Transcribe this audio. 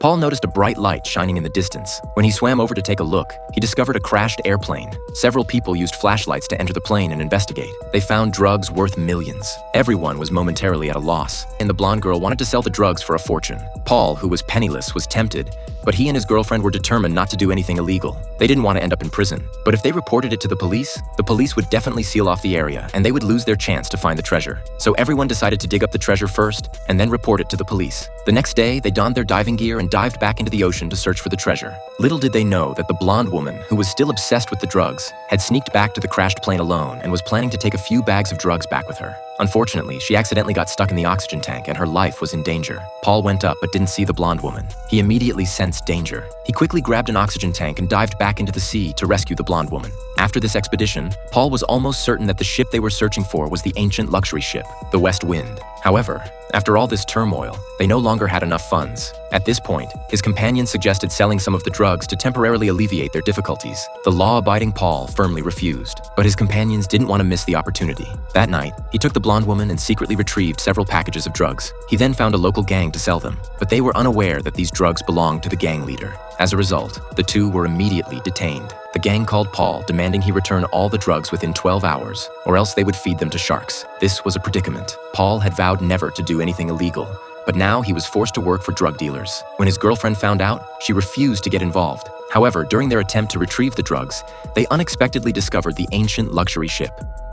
Paul noticed a bright light shining in the distance. When he swam over to take a look, he discovered a crashed airplane. Several people used flashlights to enter the plane and investigate. They found drugs worth millions. Everyone was momentarily at a loss, and the blonde girl wanted to sell the drugs for a fortune. Paul, who was penniless, was tempted, but he and his girlfriend were determined not to do anything illegal. They didn't want to end up in prison, but if they reported it to the police would definitely seal off the area, and they would lose their chance to find the treasure. So everyone decided to dig up the treasure first, and then report it to the police. The next day, they donned their diving gear and dived back into the ocean to search for the treasure. Little did they know that the blonde woman, who was still obsessed with the drugs, had sneaked back to the crashed plane alone and was planning to take a few bags of drugs back with her. Unfortunately, she accidentally got stuck in the oxygen tank and her life was in danger. Paul went up but didn't see the blonde woman. He immediately sensed danger. He quickly grabbed an oxygen tank and dived back into the sea to rescue the blonde woman. After this expedition, Paul was almost certain that the ship they were searching for was the ancient luxury ship, the West Wind. However, after all this turmoil, they no longer had enough funds. At this point, his companions suggested selling some of the drugs to temporarily alleviate their difficulties. The law-abiding Paul firmly refused, but his companions didn't want to miss the opportunity. That night, he took the blonde woman and secretly retrieved several packages of drugs. He then found a local gang to sell them, but they were unaware that these drugs belonged to the gang leader. As a result, the two were immediately detained. The gang called Paul, demanding he return all the drugs within 12 hours, or else they would feed them to sharks. This was a predicament. Paul had vowed never to do anything illegal, but now he was forced to work for drug dealers. When his girlfriend found out, she refused to get involved. However, during their attempt to retrieve the drugs, they unexpectedly discovered the ancient luxury ship.